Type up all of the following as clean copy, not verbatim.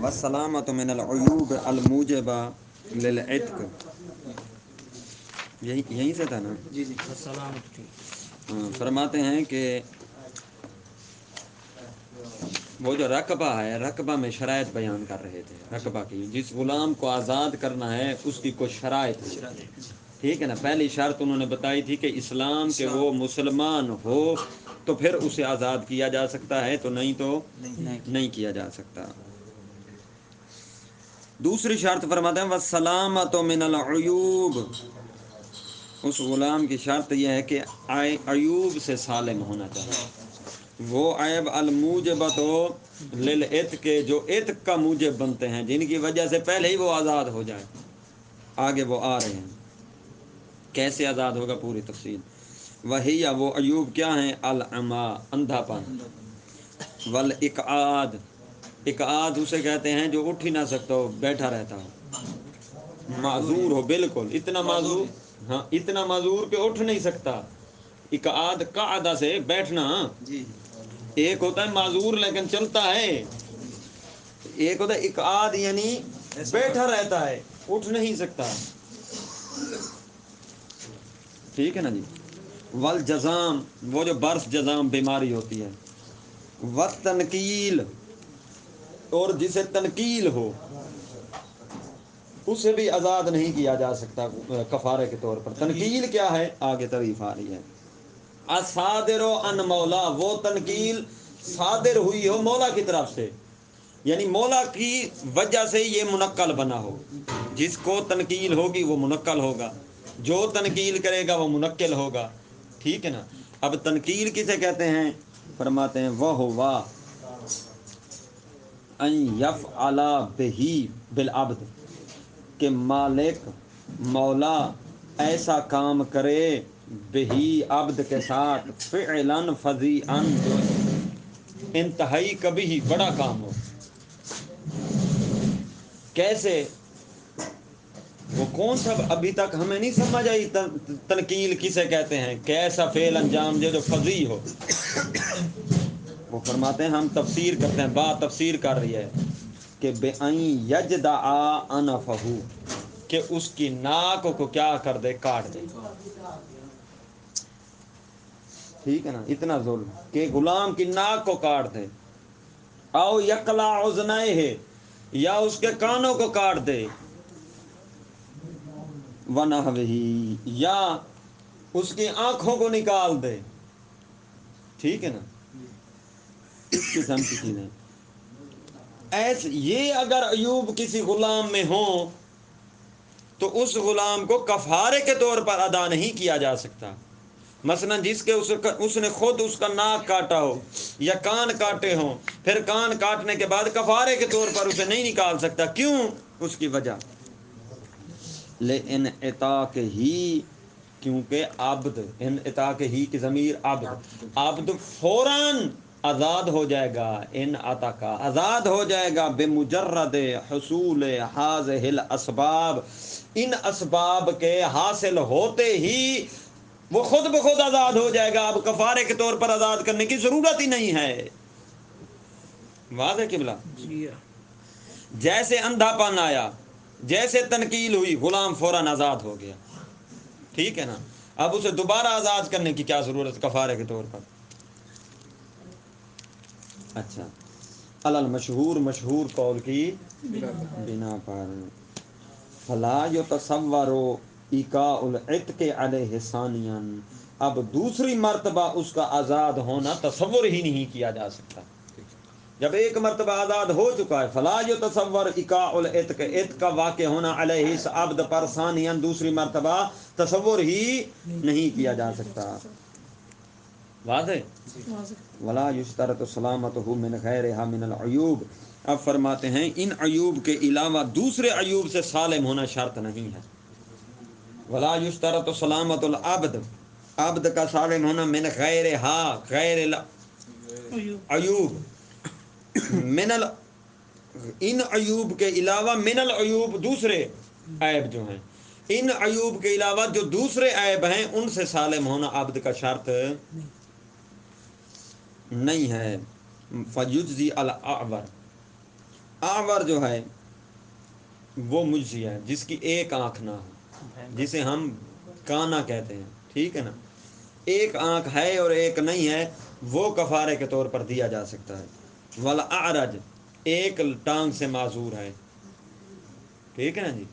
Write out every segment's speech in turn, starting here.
والسلامۃ من العیوب الموجبہ للعتق، یہیں سے تھا نا جی السلامت ٹھیک. فرماتے ہیں کہ وہ جو رقبہ ہے، رقبہ میں شرائط بیان کر رہے تھے. رقبہ کی جس غلام کو آزاد کرنا ہے اس کی کچھ شرائط ہے، ٹھیک ہے نا. پہلی شرط انہوں نے بتائی تھی کہ اسلام کے وہ مسلمان ہو تو پھر اسے آزاد کیا جا سکتا ہے، تو نہیں تو نہیں کیا جا سکتا. دوسری شرط فرماتے ہیں والسلامۃ من العیوب، اس غلام کی شرط یہ ہے کہ عیوب سے سالم ہونا چاہیے. وہ عیب الموجبۃ للعتق کے جو عتق کا موجب بنتے ہیں، جن کی وجہ سے پہلے ہی وہ آزاد ہو جائے. آگے وہ آ رہے ہیں کیسے آزاد ہوگا، پوری تفصیل. وہی یا وہ عیوب کیا ہیں؟ العما، اندھا پن. والاقعاد، اقعاد اسے کہتے ہیں جو اٹھ ہی نہ سکتا ہو، بیٹھا رہتا ہو. معذور ہو، بالکل اتنا معذور، ہاں اتنا معذور کہ اٹھ نہیں سکتا. اقعاد قعدہ سے بیٹھنا. ایک ہوتا ہے معذور لیکن چلتا ہے، ایک ہوتا ہے اقعاد یعنی بیٹھا رہتا ہے، اٹھ نہیں سکتا. ٹھیک ہے نا جی. والجزام، وہ جو برس جزام بیماری ہوتی ہے. والتنکیل، اور جسے تنکیل ہو اسے بھی آزاد نہیں کیا جا سکتا کفارے کے طور پر. تنکیل کیا ہے؟ آگے تعریف آ رہی ہے. الصادر عن مولا، وہ تنکیل صادر ہوئی ہو مولا کی طرف سے، یعنی مولا کی وجہ سے یہ منقل بنا ہو. جس کو تنکیل ہوگی وہ منقل ہوگا، جو تنکیل کرے گا وہ منقل ہوگا. ٹھیک ہے نا. اب تنکیل کسے کہتے ہیں؟ فرماتے ہیں وہ ہوا ان یفعل بہ بالعبد، کہ مالک مولا ایسا کام کرے بہی عبد کے ساتھ، فعلا فظیعا، جو انتہائی کبھی ہی بڑا کام ہو. کیسے؟ وہ کون سا ابھی تک ہمیں نہیں سمجھ آئی تنکیل کسے کہتے ہیں، کیسا فعل انجام دے جو فظیع ہو. وہ فرماتے ہیں ہم تفسیر کرتے ہیں، بات تفسیر کر رہی ہے کہ بِأَن يَجْدَعَ أَنَفَهُ، کہ اس کی ناک کو کیا کر دے؟ کاٹ دے. ٹھیک ہے نا. اتنا ظلم کہ غلام کی ناک کو کاٹ دے. او یقلع اذنیہ، یا اس کے کانوں کو کاٹ دے. ونحوہ، یا اس کی آنکھوں کو نکال دے. ٹھیک ہے نا. اس قسم کی چیزیں ایسے، یہ اگر عیوب کسی غلام میں ہوں تو اس غلام کو کفارے کے طور پر ادا نہیں کیا جا سکتا. مثلا جس کے اس نے خود اس کا ناک کاٹا ہو یا کان کاٹے ہوں، پھر کان کاٹنے کے بعد کفارے کے طور پر اسے نہیں نکال سکتا. کیوں؟ اس کی وجہ لِانْعِتَاقِ ہی، کیونکہ عبد، انعطاق ہی کی ضمیر عبد، عبد فوراً آزاد ہو جائے گا. ان عتقا، آزاد ہو جائے گا بمجرد حصول هذه الاسباب، ان اسباب کے حاصل ہوتے ہی وہ خود بخود آزاد ہو جائے گا. اب کفارے کے طور پر آزاد کرنے کی ضرورت ہی نہیں ہے. واضح قبلہ. جیسے اندھا پن آیا، جیسے تنکیل ہوئی، غلام فوراً آزاد ہو گیا. ٹھیک ہے نا. اب اسے دوبارہ آزاد کرنے کی کیا ضرورت کفارے کے طور پر؟ اچھا، المشہور، مشہور قول کی بنا پر فلا یتصور ایقاع العتق علیہ ثانیاً، اب دوسری مرتبہ اس کا آزاد ہونا تصور ہی نہیں کیا جا سکتا. جب ایک مرتبہ آزاد ہو چکا ہے، فلا یتصور ایقاع العتق، عتق کا واقع ہونا علیہ اس عبد پر ثانیاً، دوسری مرتبہ تصور ہی نہیں کیا جا سکتا. واضح. ولا یشترط سلامتہ من غیرہا من العیوب، اب فرماتے ہیں ان عیوب کے علاوہ دوسرے عیوب سے سالم ہونا شرط نہیں ہے. ولا یشترط سلامت العبد، عبد کا سالم ہونا من غیرہا، غیر عیوب، من ان عیوب کے علاوہ، من العیوب دوسرے عیب جو ہیں، ان عیوب کے علاوہ جو دوسرے عیب ہیں ان سے سالم ہونا عبد کا شرط نہیں ہے. فیجزی الاعور، اعور جو ہے وہ مجزی ہے جس کی ایک آنکھ نہ ہو، جسے ہم کانا کہتے ہیں. ٹھیک ہے نا، ایک آنکھ ہے اور ایک نہیں ہے، وہ کفارے کے طور پر دیا جا سکتا ہے. والاعرج، ایک ٹانگ سے معذور ہے. ٹھیک ہے نا جی.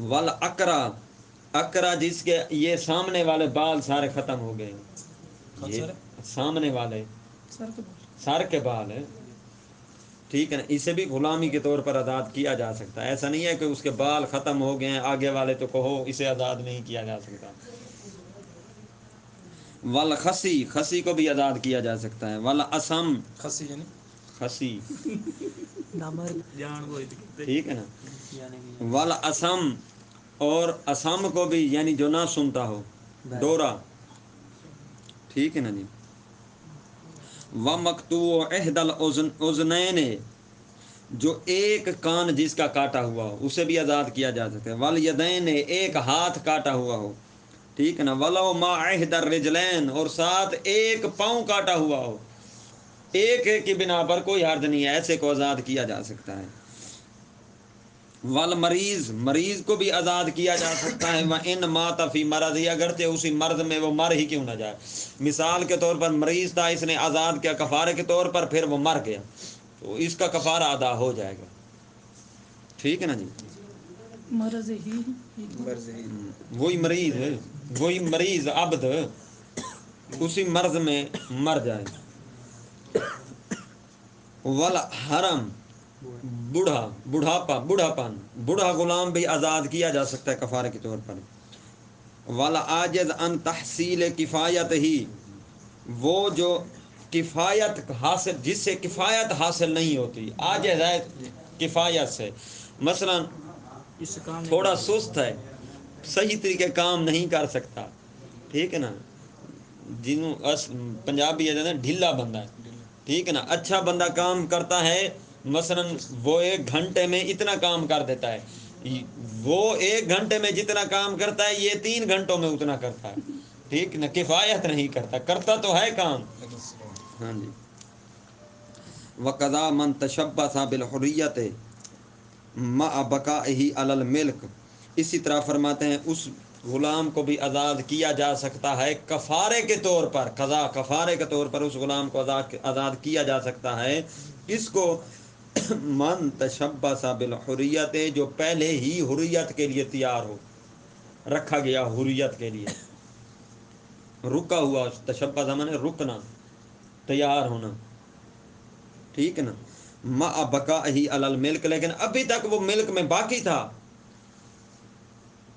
والاقرا، اقرا جس کے یہ سامنے والے بال سارے ختم ہو گئے، یہ سامنے والے سر کے بال ہیں. ٹھیک ہے نا، اسے بھی غلامی کے طور پر آزاد کیا جا سکتا ہے. ایسا نہیں ہے کہ اس کے بال ختم ہو گئے ہیں آگے والے تو کہو اسے آزاد نہیں کیا جا سکتا. والخسی، خسی کو بھی آزاد کیا جا سکتا ہے. والاسم، خسی یعنی خسی، جان وہ ٹھیک ہے نا. والاسم، اور اسم کو بھی یعنی جو نہ سنتا ہو، ڈورا. ٹھیک ہے نا جی. ومقطوع احد الاذنین، جو ایک کان جس کا کاٹا ہوا ہو اسے بھی آزاد کیا جا سکتا ہے. والیدین، ایک ہاتھ کاٹا ہوا ہو. ٹھیک ہے نا. ولو ما احد الرجلین، اور ساتھ ایک پاؤں کاٹا ہوا ہو، ایک کی بنا پر کوئی حرج نہیں ہے، ایسے کو آزاد کیا جا سکتا ہے. والمریض، مریض کو بھی آزاد کیا جا سکتا ہے. وَإِن مَاتَ فِي مَرَضِهِ، اگرچہ اسی مرض میں وہ مر ہی کیوں نہ جائے. مثال کے طور پر مریض تھا، اس نے آزاد کیا کفارے کے طور پر، پھر وہ مر گیا تو اس کا کفارہ ادا ہو جائے گا. ٹھیک ہے نا جی. مرض ہی وہی مریض ہے، وہی مریض عبد اسی مرض میں مر جائے. والحرم، بوڑھا، بوڑھاپن، بوڑھا غلام بھی آزاد کیا جا سکتا ہے کفارے کے طور پر. والعاجز عن تحصیل کفایت ہی، وہ جو کفایت حاصل، جس سے کفایت حاصل نہیں ہوتی، عاجز ہے کفایت سے. مثلا اس سے کام نہیں تھوڑا کرتا. سست ہے، صحیح طریقے کام نہیں کر سکتا. ٹھیک ہے نا. جنہوں پنجابی ہے نا ڈھیلا بندہ ہے. ٹھیک ہے نا. اچھا بندہ کام کرتا ہے، مثلا وہ 1 گھنٹے میں اتنا کام کر دیتا ہے، وہ 1 گھنٹے میں جتنا کام کرتا ہے یہ 3 گھنٹوں میں اتنا کرتا ہے. ٹھیک نا، کفایت نہیں کرتا، کرتا تو ہے کام. ہاں جی. وقضا من تشبث بالحریت مع بقائه علی الملک، اسی طرح فرماتے ہیں اس غلام کو بھی آزاد کیا جا سکتا ہے کفارے کے طور پر. قضا، کفارے کے طور پر اس غلام کو آزاد کیا جا سکتا ہے. اس کو من تشبث بالحریت، جو پہلے ہی حریت کے لیے تیار ہو، رکھا گیا حریت کے لیے، رکا ہوا. تشبث مانے رکنا، تیار ہونا. ٹھیک ہے نا. مع بقائه علی الملک، لیکن ابھی تک وہ ملک میں باقی تھا.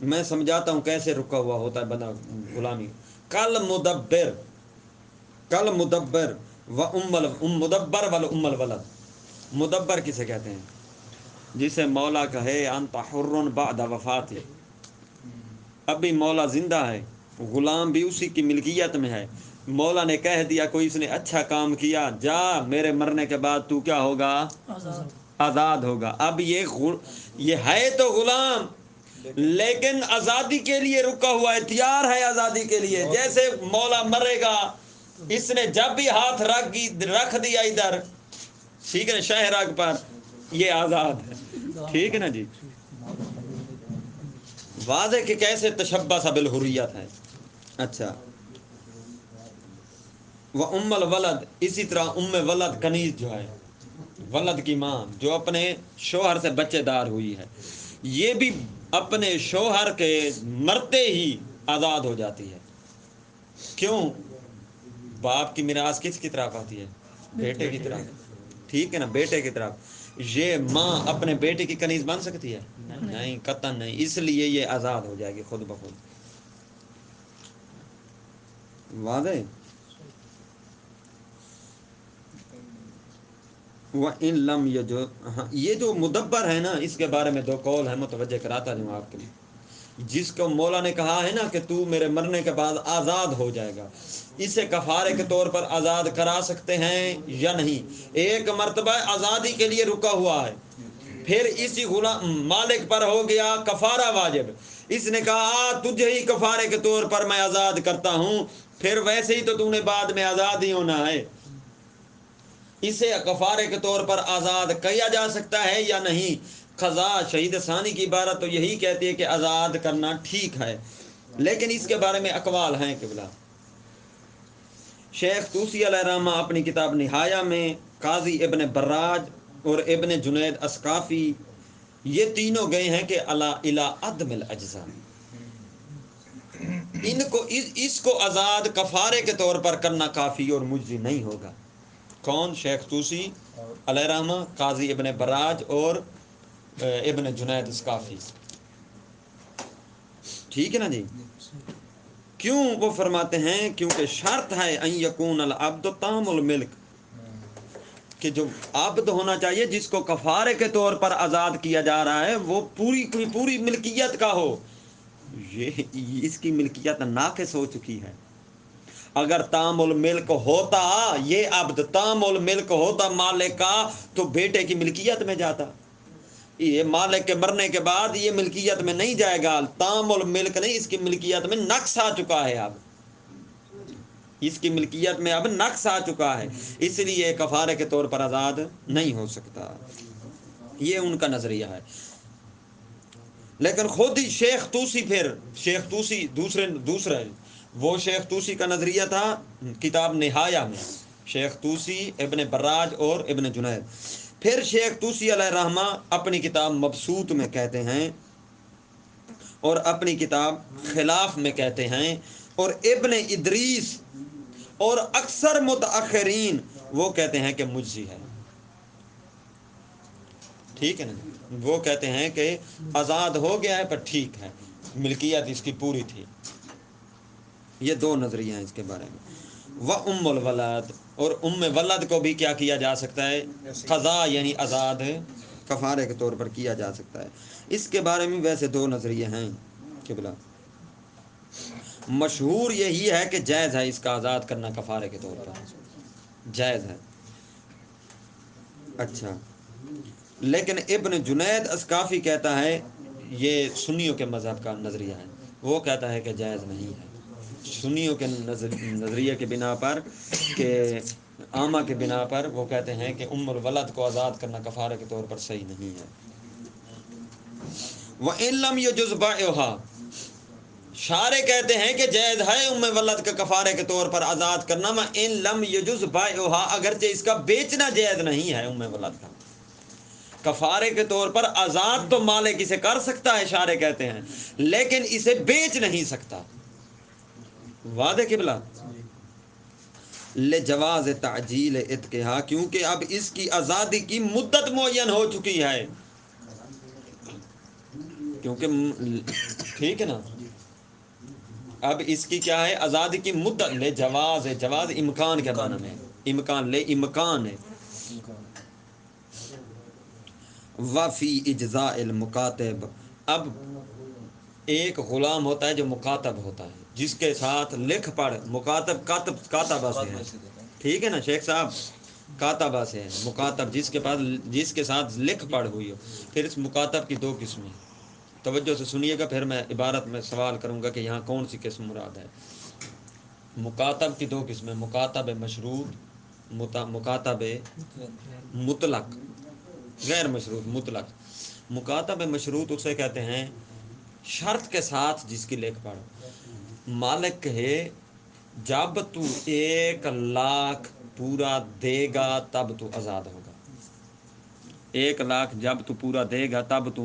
میں سمجھاتا ہوں کیسے رکا ہوا ہوتا ہے بندہ غلامی. کل مدبر، کل مدبر و مدبر ول الولد. مدبر کسے کہتے ہیں؟ جسے مولا کہے انت حر بعد وفاتی، ابھی مولا زندہ ہے، غلام بھی اسی کی ملکیت میں ہے. مولا نے کہہ دیا کوئی اس نے اچھا کام کیا، جا میرے مرنے کے بعد تو کیا ہوگا؟ آزاد ہوگا. اب یہ ہے تو غلام، لیکن آزادی کے لیے رکا ہوا ہے، تیار ہے آزادی کے لیے. جیسے مولا مرے گا، اس نے جب بھی ہاتھ رکھ دیا ادھر، ٹھیک ہے نا، شہراگ پر، یہ آزاد ہے. ٹھیک ہے نا جی. واضح کہ کیسے تشبث بالحریت ہے. اچھا. وہ الولد، اسی طرح ولد کنیز جو ہے، ولد کی ماں جو اپنے شوہر سے بچے دار ہوئی ہے، یہ بھی اپنے شوہر کے مرتے ہی آزاد ہو جاتی ہے. کیوں؟ باپ کی میراث کس کی طرف آتی ہے؟ بیٹے کی طرف. ٹھیک ہے نا، بیٹے کی طرف. یہ ماں اپنے بیٹے کی کنیز بن سکتی ہے؟ نہیں، قطعاً نہیں. اس لیے یہ آزاد ہو جائے گی خود بخود. واضح. وَإِن لَمْ یہ جو مدبر ہے نا، اس کے بارے میں 2 قول ہے، متوجہ کراتا ہوں آپ کے لیے. جس کو مولا نے کہا ہے نا کہ تو میرے مرنے کے بعد آزاد ہو جائے گا، اسے کفارے کے طور پر آزاد کرا سکتے ہیں یا نہیں؟ ایک مرتبہ آزادی کے لیے رکا ہوا ہے، پھر اسی غلام مالک پر ہو گیا کفارہ واجب، اس نے کہا تجھے ہی کفارے کے طور پر میں آزاد کرتا ہوں، پھر ویسے ہی تو تو نے بعد میں آزاد ہی ہونا ہے. اسے کفارے کے طور پر آزاد کیا جا سکتا ہے یا نہیں؟ قضا شہید ثانی کی عبارت تو یہی کہتی ہے کہ آزاد کرنا ٹھیک ہے، لیکن اس کے بارے میں اقوال ہیں قبلہ. شیخ طوسی علیہ الرحمہ اپنی کتاب نہایہ میں، قاضی ابن براج اور ابن جنید اسقافی یہ تینوں گئے ہیں کہ الی عدم الاجزاء، ان کو اس کو آزاد کفارے کے طور پر کرنا کافی اور مجزی نہیں ہوگا. کون؟ شیخ طوسی علیہ الرحمہ، قاضی ابن براج اور ابن جنید اسقافی. ٹھیک ہے نا جی؟ کیوں؟ وہ فرماتے ہیں کیونکہ شرط ہے ان یکون العبد تام الملک، کہ جو عبد ہونا چاہیے جس کو کفارے کے طور پر آزاد کیا جا رہا ہے وہ پوری ملکیت کا ہو. یہ اس کی ملکیت ناقص ہو چکی ہے. اگر تام الملک ہوتا، یہ عبد تام الملک ہوتا مالک کا، تو بیٹے کی ملکیت میں جاتا. یہ مالک کے مرنے کے بعد یہ ملکیت میں نہیں جائے گا، تام الملک نہیں، اس کی ملکیت میں نقص آ چکا ہے. اب اس کی ملکیت میں اب نقص آ چکا ہے، اس لیے کفارے کے طور پر آزاد نہیں ہو سکتا. یہ ان کا نظریہ ہے. لیکن خود ہی شیخ طوسی دوسرا وہ شیخ طوسی کا نظریہ تھا کتاب نہایہ میں، شیخ طوسی، ابن براج اور ابن جنید. پھر شیخ طوسی علیہ الرحمہ اپنی کتاب مبسوط میں کہتے ہیں اور اپنی کتاب خلاف میں کہتے ہیں، اور ابن ادریس اور اکثر متاخرین وہ کہتے ہیں کہ مجزی ہے. ٹھیک ہے نا؟ وہ کہتے ہیں کہ آزاد ہو گیا ہے پر ٹھیک ہے، ملکیت اس کی پوری تھی. یہ دو نظریے ہیں اس کے بارے میں. ام الولد، اور ولد کو بھی کیا کیا جا سکتا ہے؟ قضا یعنی آزاد کفارے کے طور پر کیا جا سکتا ہے. اس کے بارے میں ویسے دو نظریے ہیں قبلہ. مشہور یہی ہے کہ جائز ہے اس کا آزاد کرنا کفارے کے طور پر، جائز ہے. اچھا، لیکن ابن جنید اسقافی کہتا ہے، یہ سنیوں کے مذہب کا نظریہ ہے، وہ کہتا ہے کہ جائز نہیں ہے. سنیوں کے نظریے کے بنا پر، کہ عامہ کے بنا پر وہ کہتے ہیں کہ الولد کو آزاد کرنا کفارے کے طور پر صحیح نہیں ہے. وَإِن لَّمْ يَجُزْ بَيْعُهَا، شارح کہتے ہیں کہ جائز ہے ولد کے کفارے کے طور پر آزاد کرنا. وَإِن لَّمْ يَجُزْ بَيْعُهَا، اگرچہ اس کا بیچنا جائز نہیں ہے ولد کا. کفارے کے طور پر آزاد تو مالک اسے کر سکتا ہے، شارح کہتے ہیں، لیکن اسے بیچ نہیں سکتا. واضح قبلہ؟ لجواز تعجیل اتقہا، کیونکہ اب اس کی آزادی کی مدت معین ہو چکی ہے. کیونکہ ٹھیک ہے نا، اب اس کی کیا ہے؟ آزادی کی مدت. لے جواز ہے، جواز امکان کے معنی میں، امکان، لے امکان ہے. وفی اجزاء المکاتب، اب ایک غلام ہوتا ہے جو مکاتب ہوتا ہے، جس کے ساتھ لکھ پڑھ. مکاتب کاتبہ سے ہے، ٹھیک ہے نا شیخ صاحب؟ کاتبہ سے ہے مکاتب، جس کے ساتھ لکھ پڑھ ہوئی ہو. پھر اس مکاتب کی دو قسمیں، توجہ سے سنیے گا، پھر میں عبارت میں سوال کروں گا کہ یہاں کون سی قسم مراد ہے. مکاتب کی دو قسمیں، مکاتب مشروط، مکاتب مطلق، غیر مشروط مطلق. مکاتب مشروط اسے کہتے ہیں شرط کے ساتھ جس کی لکھ پڑھ. مالک کہے جب تو 1,00,000 پورا دے گا تب تو آزاد ہوگا. 1,00,000 جب تو پورا دے گا تب تو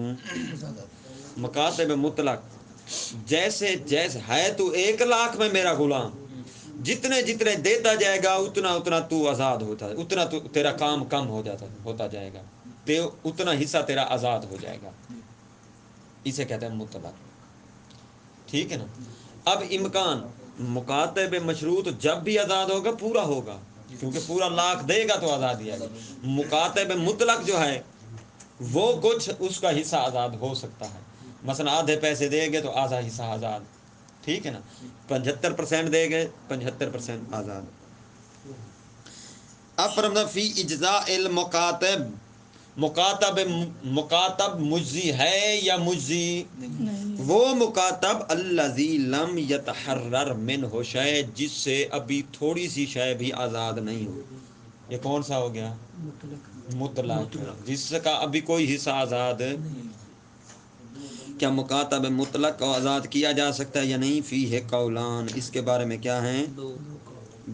مکاتب مطلق. جیسے ہے تو 1,00,000 میں میرا غلام، جتنے دیتا جائے گا اتنا تو آزاد ہوتا ہے، اتنا تو تیرا کام کم ہوتا جائے گا، اتنا حصہ تیرا آزاد ہو جائے گا. اسے کہتے ہیں مطلق. ٹھیک ہے نا؟ اب امکان، مکاتب مشروط جب بھی آزاد ہوگا پورا ہوگا، کیونکہ پورا 1,00,000 دے گا تو آزاد ہی ہے. مکاتب مطلق جو ہے وہ کچھ اس کا حصہ آزاد ہو سکتا ہے، مثلا آدھے پیسے دے گے تو آدھا حصہ آزاد. ٹھیک ہے نا؟ 75% دے گئے 75% آزاد. اب فرمایا فی اجزاء المکاتب، مکاتب مجزی ہے یا مجزی؟ وہ مکاتب الذی لم یتحرر منہ شیء، جس سے ابھی تھوڑی سی شے بھی آزاد نہیں ہو. یہ کون سا ہو گیا؟ مطلق، جس کا ابھی کوئی حصہ آزاد. کیا مکاتب مطلق کو آزاد کیا جا سکتا ہے یا نہیں؟ فیہ قولان، اس کے بارے میں کیا ہیں؟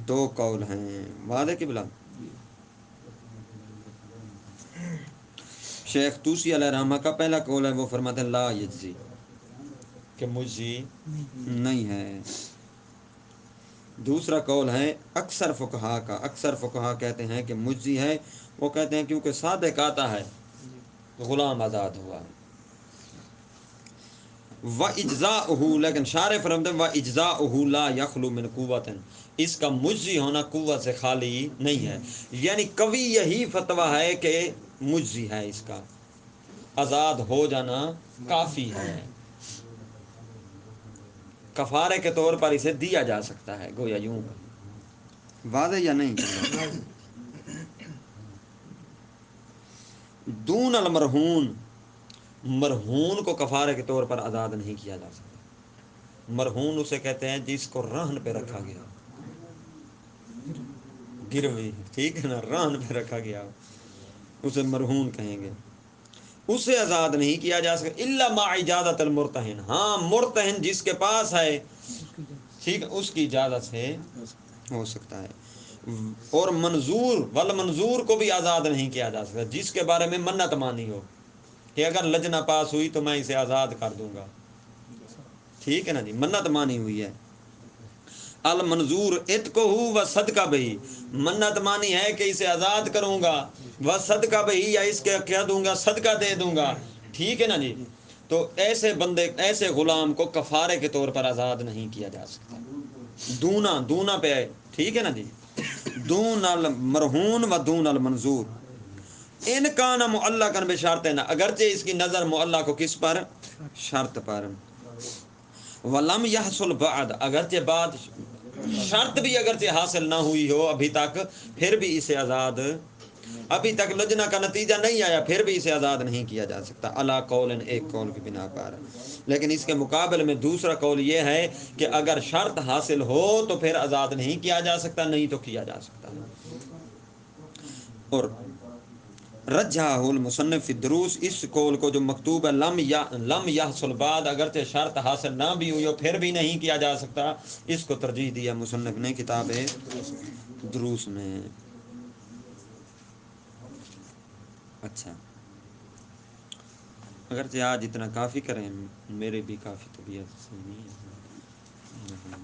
دو قول ہیں. واضح کی بلا. شیخ طوسی علیہ رحمہ کا پہلا قول ہے، وہ فرماتے ہیں لا یجزی، کہ مجزی نہیں ہے. دوسرا قول ہے اکثر فقہا کا. اکثر فقہا کہتے ہیں کہ مجزی ہے. وہ کہتے ہیں کیونکہ صادق آتا ہے غلام آزاد ہوا. وَإِجْزَاؤُهُ، لیکن شارح فرماتے ہیں وَإِجْزَاؤُهُ لَا يَخْلُو مِنْ قُوَّةٍ، اس کا مجزی ہونا قوت سے خالی نہیں ہے. یعنی قوی یہی فتویٰ ہے کہ مجزی ہے، اس کا آزاد ہو جانا کافی ہے، کفارے کے طور پر اسے دیا جا سکتا ہے، گویا یوں. واضح یا نہیں؟ دون المرہون، مرہون کو کفارے کے طور پر آزاد نہیں کیا جا سکتا. مرہون اسے کہتے ہیں جس کو رہن پہ رکھا گیا، گروی، ٹھیک ہے نا، رہن پہ رکھا گیا، اسے مرہون کہیں گے. اسے آزاد نہیں کیا جا سکتا الا مع اجازت المرتہن، ہاں مرتہن جس کے پاس ہے، ٹھیک ہے، اس کی اجازت سے ہو سکتا ہے. اور منظور والمنظور کو بھی آزاد نہیں کیا جا سکتا، جس کے بارے میں منت مانی ہو کہ اگر لجنہ پاس ہوئی تو میں اسے آزاد کر دوں گا، ٹھیک ہے نا جی، منت مانی ہوئی ہے. المنظور اتقہ و صدقہ بہی، منت مانی ہے کہ اسے آزاد کروں گا، و صدقہ بہی، یا اس کے کیا دوں گا، صدقہ دے دوں گا، ٹھیک ہے نا جی. تو ایسے بندے، ایسے غلام کو کفارے کے طور پر آزاد نہیں کیا جا سکتا. دونا، دونا پہ ہے، ٹھیک ہے نا جی. دون المرہون و دون المنظور ان کان معلقا بشرط، اگرچہ اس کی نظر معلق کو کس پر؟ شرط پر. ولم یحصل بعد، اگرچہ بعد شرط بھی اگرچہ حاصل نہ ہوئی ہو ابھی تک، پھر بھی اسے آزاد، ابھی تک لجنہ کا نتیجہ نہیں آیا، پھر بھی اسے آزاد نہیں کیا جا سکتا. علی قول، ایک قول کی بنا پر. لیکن اس کے مقابل میں دوسرا قول یہ ہے کہ اگر شرط حاصل ہو تو پھر آزاد نہیں کیا جا سکتا، نہیں تو کیا جا سکتا. اور رجحہ المصنف فی الدروس، اس قول کو جو مکتوب ہے لم یحصل بعد، اگرچہ شرط حاصل نہ بھی ہوئی ہو پھر بھی نہیں کیا جا سکتا، اس کو ترجیح دیا مصنف نے کتاب دروس میں. اچھا، اگرچہ آج اتنا کافی کریں، میرے بھی کافی طبیعت صحیح نہیں ہے.